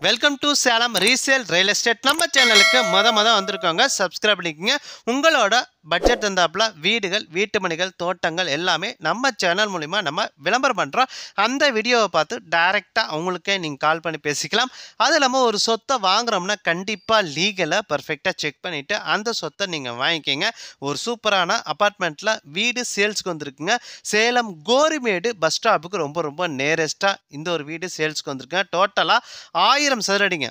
Welcome to Salem resale real estate. நம்ம சேனலுக்கு மொத வந்திருக்கோங்க, சப்ஸ்கிரைப் பண்ணிக்கோங்க. உங்களோட பட்ஜெட் தந்தாப்புல வீடுகள், வீட்டு மனைகள், தோட்டங்கள் எல்லாமே நம்ம சேனல் மூலிமா நம்ம விளம்பரம் பண்ணுறோம். அந்த வீடியோவை பார்த்து டைரெக்டாக அவங்களுக்கே நீங்கள் கால் பண்ணி பேசிக்கலாம். அது இல்லாமல் ஒரு சொத்தை வாங்குறோம்னா கண்டிப்பாக லீகலை பர்ஃபெக்டாக செக் பண்ணிவிட்டு அந்த சொத்தை நீங்கள் வாங்கிக்கிங்க. ஒரு சூப்பரான அப்பார்ட்மெண்ட்டில் வீடு சேல்ஸுக்கு வந்திருக்குங்க. சேலம் கோரிமேடு பஸ் ஸ்டாப்புக்கு ரொம்ப நேரஸ்ட்டாக இந்த ஒரு வீடு சேல்ஸுக்கு வந்திருக்குங்க. டோட்டலாக 1000 சதுரடிங்க.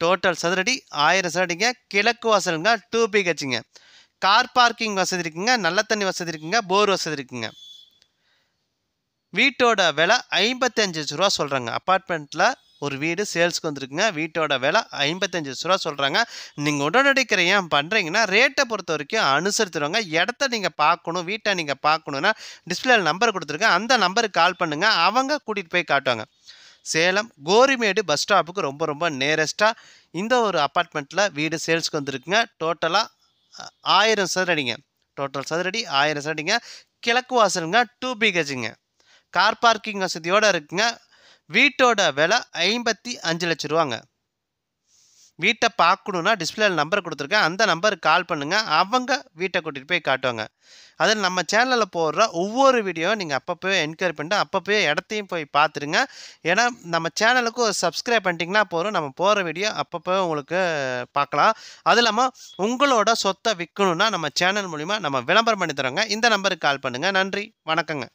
டோட்டல் சதுரடி 1000 சதுரடிங்க. கிழக்கு வாசலுங்க, 2 BHங்க. கார் பார்க்கிங் வசதி இருக்குங்க, நல்ல தண்ணி வசதி இருக்குங்க, போர் வசதி இருக்குங்க. வீட்டோட விலை 55 லட்ச ரூபா சொல்கிறாங்க. அப்பார்ட்மெண்ட்டில் ஒரு வீடு சேல்ஸுக்கு வந்துருக்குங்க. வீட்டோட விலை 55 லட்ச ரூபா சொல்கிறாங்க. நீங்கள் உடனடிக்கிற ஏன் பண்ணுறீங்கன்னா ரேட்டை பொறுத்த வரைக்கும் அனுசரித்துருவாங்க. இடத்த நீங்கள் பார்க்கணும், வீட்டை நீங்கள் பார்க்கணுன்னா டிஸ்பிளேல நம்பர் கொடுத்துருக்கேன், அந்த நம்பருக்கு கால் பண்ணுங்கள், அவங்க கூட்டிகிட்டு போய் காட்டுவாங்க. சேலம் கோரிமேடு பஸ் ஸ்டாப்புக்கு ரொம்ப நேரஸ்ட்டாக இந்த ஒரு அப்பார்ட்மெண்ட்டில் வீடு சேல்ஸுக்கு வந்துருக்குங்க. டோட்டலாக 1000 சதுரடிங்க. டோட்டல் சதுரடி 1000 சதுரடிங்க. கிழக்கு வாசலுங்க, 2 BHங்க. கார் பார்க்கிங் வசதியோடு இருக்குங்க. வீட்டோட விலை 55 லட்ச ரூபாங்க. வீட்டை பார்க்கணுன்னா டிஸ்பிளேல நம்பர் கொடுத்துருக்கேன், அந்த நம்பருக்கு கால் பண்ணுங்கள், அவங்க வீட்டை கூட்டிகிட்டு போய் காட்டுவாங்க. அதில் நம்ம சேனலில் போடுற ஒவ்வொரு வீடியோவும் நீங்கள் அப்பப்போ என்கொயரி பண்ணிட்டு அப்பப்போ இடத்தையும் போய் பார்த்துருங்க. ஏன்னா நம்ம சேனலுக்கு ஒரு சப்ஸ்கிரைப் பண்ணிட்டீங்கன்னா போதும், நம்ம போகிற வீடியோ அப்பப்போ உங்களுக்கு பார்க்கலாம். அது இல்லாமல் உங்களோட சொத்தை விற்கணுன்னா நம்ம சேனல் மூலிமா நம்ம விளம்பரம் பண்ணி தரோங்க. இந்த நம்பருக்கு கால் பண்ணுங்கள். நன்றி, வணக்கங்க.